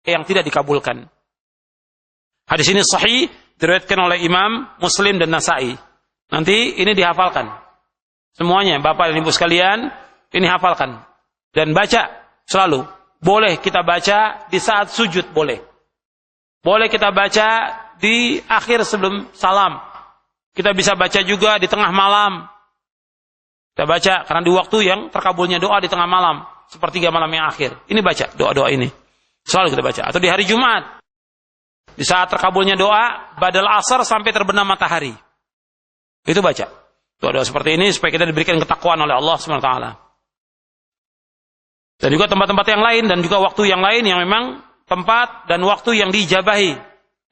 yang tidak dikabulkan. Hadis ini sahih, diriwayatkan oleh Imam Muslim dan Nasa'i. Nanti ini dihafalkan. Semuanya, Bapak dan Ibu sekalian, ini hafalkan. Dan baca selalu. Boleh kita baca di saat sujud, boleh. Boleh kita baca di akhir sebelum salam. Kita bisa baca juga di tengah malam. Kita baca, karena di waktu yang terkabulnya doa di tengah malam. Sepertiga malam yang akhir. Ini baca, doa-doa ini. Selalu kita baca. Atau di hari Jumat. Di saat terkabulnya doa, badal asar sampai terbenam matahari. Itu baca. Doa-doa seperti ini supaya kita diberikan ketakwaan oleh Allah SWT. Dan juga tempat-tempat yang lain dan juga waktu yang lain yang memang tempat dan waktu yang diijabahi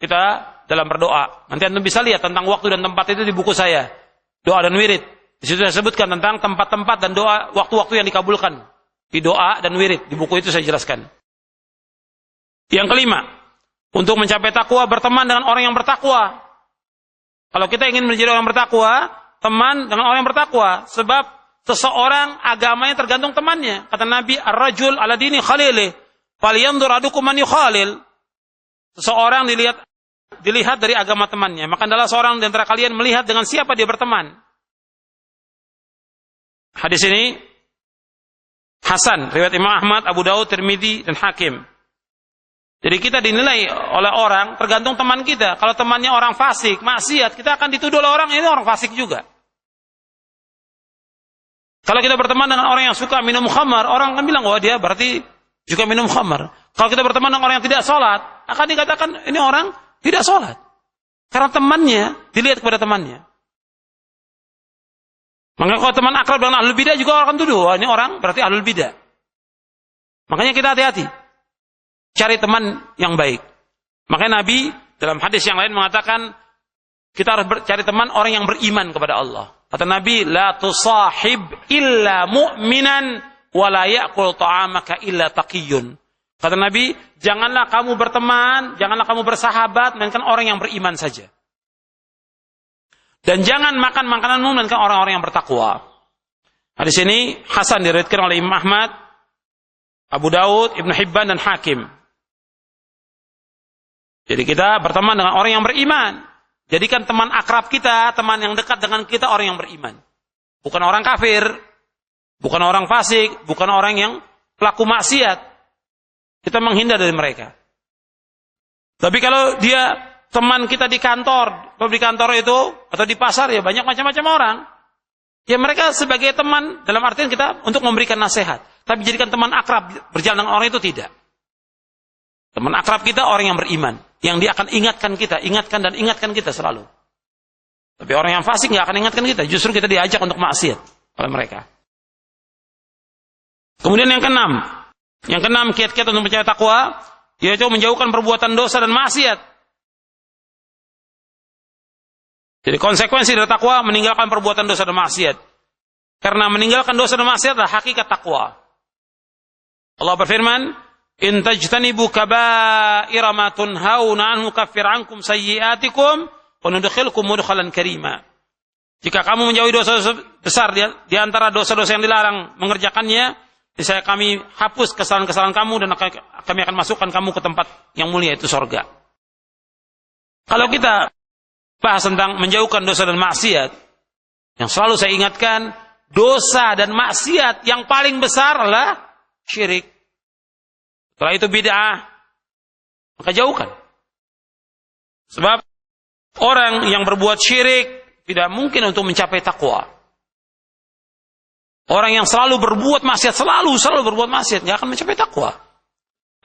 kita dalam berdoa. Nanti Anda bisa lihat tentang waktu dan tempat itu di buku saya. Doa dan wirid. Di situ saya sebutkan tentang tempat-tempat dan doa, waktu-waktu yang dikabulkan. Di doa dan wirid. Di buku itu saya jelaskan. Yang kelima, untuk mencapai takwa, berteman dengan orang yang bertakwa. Kalau kita ingin menjadi orang bertakwa, teman dengan orang yang bertakwa. Sebab seseorang agamanya tergantung temannya. Kata Nabi, ar-rajul ala dini khalilih, falyanzur ahadukum man yukhalil. Seseorang dilihat dari agama temannya. Maka adalah seorang di antara kalian melihat dengan siapa dia berteman. Hadis ini hasan, riwayat Imam Ahmad, Abu Daud, Tirmidzi dan Hakim. Jadi kita dinilai oleh orang tergantung teman kita. Kalau temannya orang fasik, maksiat, kita akan dituduh oleh orang ini orang fasik juga. Kalau kita berteman dengan orang yang suka minum khamar, orang akan bilang, wah dia berarti juga minum khamar. Kalau kita berteman dengan orang yang tidak sholat, akan dikatakan ini orang tidak sholat. Karena temannya dilihat kepada temannya. Maka kalau teman akrab dengan ahlul bidah juga orang akan tuduh, wah ini orang berarti ahlul bidah. Makanya kita hati-hati. Cari teman yang baik. Makanya Nabi dalam hadis yang lain mengatakan kita harus cari teman orang yang beriman kepada Allah. Kata Nabi, la tusahib illa mu'minan wa la ya'kul ta'amaka illa taqiyun. Kata Nabi, janganlah kamu berteman, janganlah kamu bersahabat melainkan orang yang beriman saja. Dan jangan makan makananmu melainkan orang-orang yang bertakwa. Hadis ini hasan diriwayatkan oleh Imam Ahmad, Abu Daud, Ibnu Hibban dan Hakim. Jadi kita berteman dengan orang yang beriman. Jadikan teman akrab kita, teman yang dekat dengan kita orang yang beriman. Bukan orang kafir, bukan orang fasik, bukan orang yang pelaku maksiat. Kita menghindar dari mereka. Tapi kalau dia teman kita di kantor, kalau di kantor itu atau di pasar ya banyak macam-macam orang. Ya mereka sebagai teman dalam artian kita untuk memberikan nasihat. Tapi jadikan teman akrab berjalan dengan orang itu tidak. Teman akrab kita orang yang beriman. Yang dia akan ingatkan kita selalu. Tapi orang yang fasik nggak akan ingatkan kita. Justru kita diajak untuk maksiat oleh mereka. Kemudian yang keenam. Yang keenam kiat-kiat untuk mencapai takwa. Yaitu menjauhkan perbuatan dosa dan maksiat. Jadi konsekuensi dari takwa meninggalkan perbuatan dosa dan maksiat. Karena meninggalkan dosa dan maksiat adalah hakikat takwa. Allah berfirman, in tajtanibu kaba'ira ma tunhauna anhu kaffir ankum sayyi'atikum wa nudkhilkum mudkhalan karima. Jika kamu menjauhi dosa besar di antara dosa-dosa yang dilarang mengerjakannya, niscaya kami hapus kesalahan-kesalahan kamu dan kami akan masukkan kamu ke tempat yang mulia, itu surga. Kalau kita bahas tentang menjauhkan dosa dan maksiat, yang selalu saya ingatkan, dosa dan maksiat yang paling besar adalah syirik. Setelah itu bid'ah, maka jauhkan. Sebab orang yang berbuat syirik tidak mungkin untuk mencapai takwa. Orang yang selalu berbuat maksiat, selalu berbuat maksiat, nggak akan mencapai takwa.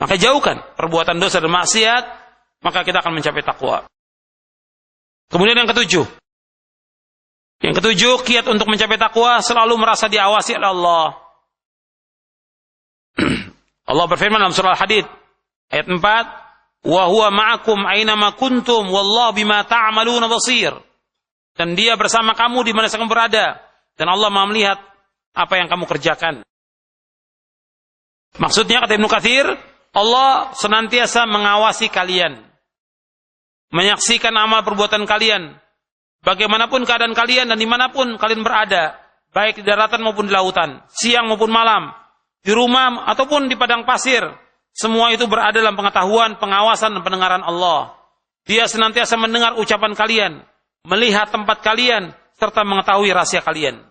Maka jauhkan perbuatan dosa dan maksiat, maka kita akan mencapai takwa. Kemudian yang ketujuh. Yang ketujuh, kiat untuk mencapai takwa selalu merasa diawasi oleh Allah. Allah berfirman dalam surah Al-Hadid ayat 4, "Wa huwa ma'akum aina ma kuntum wallahu bima ta'maluna basir." Dan dia bersama kamu di mana kamu berada dan Allah Maha melihat apa yang kamu kerjakan. Maksudnya kata Ibnu Katsir, Allah senantiasa mengawasi kalian. Menyaksikan amal perbuatan kalian. Bagaimanapun keadaan kalian dan dimanapun kalian berada, baik di daratan maupun di lautan, siang maupun malam, di rumah ataupun di padang pasir, Semua itu berada dalam pengetahuan, pengawasan, dan pendengaran Allah. Dia senantiasa mendengar ucapan kalian, melihat tempat kalian, serta mengetahui rahasia kalian.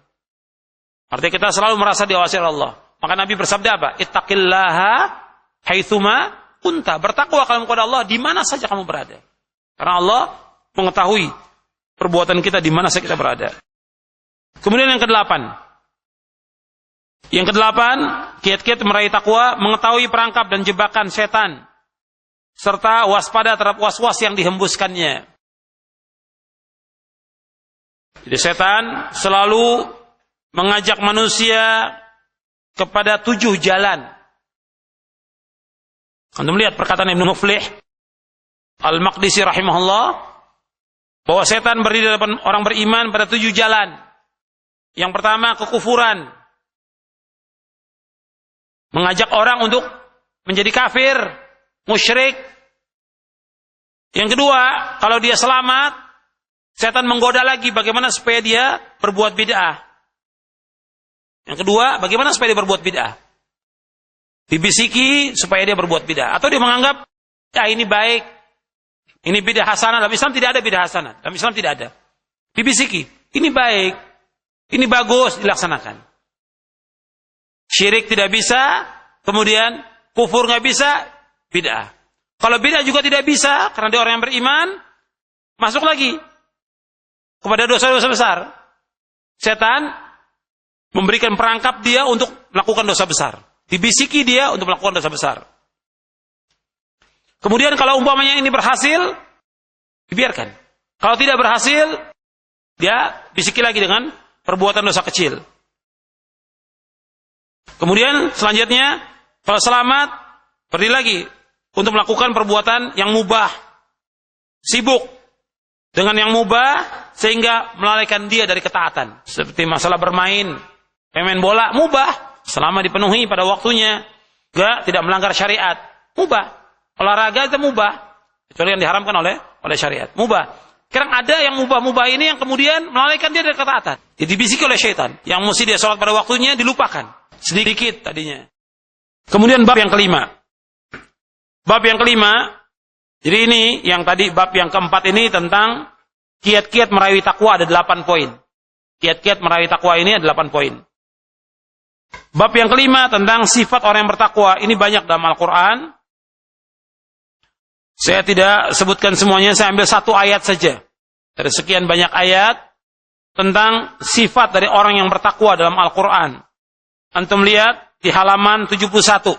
Artinya kita selalu merasa diawasi oleh Allah. Maka Nabi bersabda apa? Ittaqillaha haitsuma kunta. Bertakwa kamu kepada Allah di mana saja kamu berada. Karena Allah mengetahui perbuatan kita di mana saja kita berada. Kemudian yang kedelapan. Yang kedelapan, kiat-kiat meraih takwa, mengetahui perangkap dan jebakan setan, serta waspada terhadap was-was yang dihembuskannya. Jadi setan selalu mengajak manusia kepada 7 jalan. Anda melihat perkataan Ibnu Muflih Al-Maqdisi rahimahullah, bahwa setan berdiri di depan orang beriman pada 7 jalan. Yang pertama, kekufuran. Mengajak orang untuk menjadi kafir, musyrik. Yang kedua, kalau dia selamat, setan menggoda lagi bagaimana supaya dia berbuat bid'ah. Yang kedua, bagaimana supaya dia berbuat bid'ah. Dibisiki supaya dia berbuat bid'ah. Atau dia menganggap, ya ini baik, ini bid'ah hasanah. Dalam Islam tidak ada bid'ah hasanah. Dalam Islam tidak ada. Dibisiki, ini baik, ini bagus, dilaksanakan. Syirik tidak bisa, kemudian kufur nggak bisa, bid'ah. Kalau bid'ah juga tidak bisa, karena dia orang yang beriman, masuk lagi kepada dosa-dosa besar. Setan memberikan perangkap dia untuk melakukan dosa besar. Dibisiki dia untuk melakukan dosa besar. Kemudian kalau umpamanya ini berhasil, dibiarkan. Kalau tidak berhasil, dia bisiki lagi dengan perbuatan dosa kecil. Kemudian selanjutnya, kalau selamat, pergi lagi untuk melakukan perbuatan yang mubah. Sibuk dengan yang mubah sehingga melalaikan dia dari ketaatan. Seperti masalah bermain, main bola, mubah selama dipenuhi pada waktunya. Tidak melanggar syariat, mubah. Olahraga itu mubah, kecuali yang diharamkan oleh syariat, mubah. Sekarang ada yang mubah-mubah ini yang kemudian melalaikan dia dari ketaatan. Jadi dibisiki oleh syaitan. Yang mesti dia sholat pada waktunya dilupakan. Sedikit tadinya. Kemudian bab yang kelima. Bab yang kelima, jadi ini yang tadi bab yang keempat ini tentang kiat-kiat meraih takwa ada 8 poin. Kiat-kiat meraih takwa ini ada 8 poin. Bab yang kelima tentang sifat orang yang bertakwa, ini banyak dalam Al-Quran. Saya tidak sebutkan semuanya, saya ambil 1 ayat saja. Dari sekian banyak ayat tentang sifat dari orang yang bertakwa dalam Al-Quran. Antum lihat di halaman 71.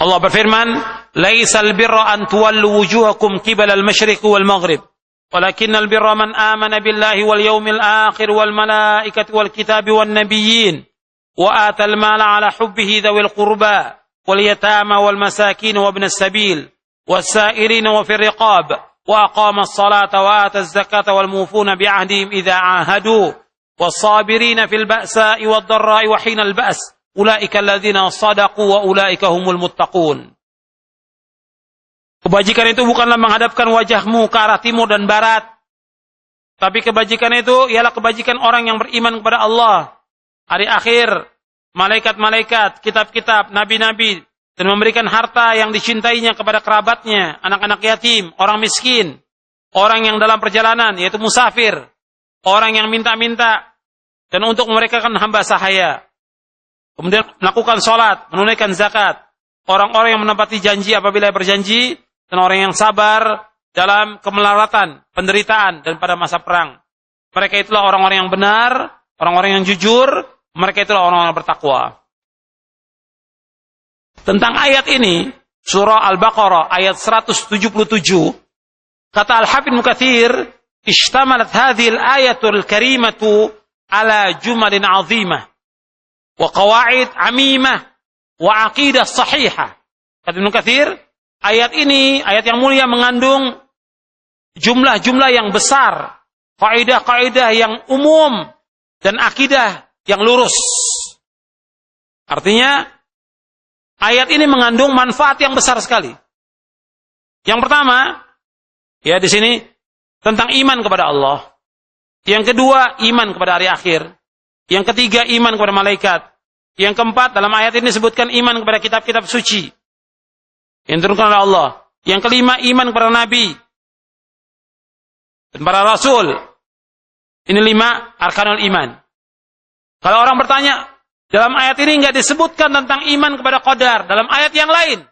Allah berfirman, "Laisal birra an tuwallu wujuhakum qibala al-masyriq wal maghrib, walakinnal birra man amana billahi wal yawmil akhir wal malaikati wal kitabi wan nabiyyin wa atal mala ala hubbihi dzawil qurba wal yatama wal masakin wa ibnas sabil was sa'irin wa fir riqab wa aqama as-salata wa ata az-zakata wal mufuna bi ahdihim idza ahadu was-sabirina fil ba'sa'i wad-dharra'i wa hinal ba's ulaika alladzina shadaqu wa ulaika humul muttaqun." Kebajikan itu bukanlah menghadapkan wajahmu ke arah timur dan barat, tapi kebajikan itu ialah kebajikan orang yang beriman kepada Allah, hari akhir, malaikat-malaikat, kitab-kitab, nabi-nabi, dan memberikan harta yang dicintainya kepada kerabatnya, anak-anak yatim, orang miskin, orang yang dalam perjalanan, yaitu musafir, orang yang minta-minta, dan untuk mereka kan hamba sahaya. Kemudian melakukan sholat, menunaikan zakat, orang-orang yang menepati janji apabila berjanji, dan orang yang sabar dalam kemelaratan, penderitaan, dan pada masa perang. Mereka itulah orang-orang yang benar, orang-orang yang jujur, mereka itulah orang-orang yang bertakwa. Tentang ayat ini, surah Al-Baqarah, ayat 177, kata Al-Hafidz Ibnu Katsir, "Ishtamalat hadhil ayatul karimatu ala jumalin azimah, wa qawaid amimah, wa aqidah sahihah." Kata Ibnu Katsir, ayat ini, ayat yang mulia mengandung jumlah-jumlah yang besar, kaidah-kaidah yang umum, dan akidah yang lurus. Artinya, ayat ini mengandung manfaat yang besar sekali. Yang pertama, ya di sini tentang iman kepada Allah. Yang kedua, iman kepada hari akhir. Yang ketiga, iman kepada malaikat. Yang keempat, dalam ayat ini disebutkan iman kepada kitab-kitab suci yang diturunkan oleh Allah. Yang kelima, iman kepada Nabi dan para Rasul. Ini 5 arkanul iman. Kalau orang bertanya, dalam ayat ini enggak disebutkan tentang iman kepada qadar. Dalam ayat yang lain,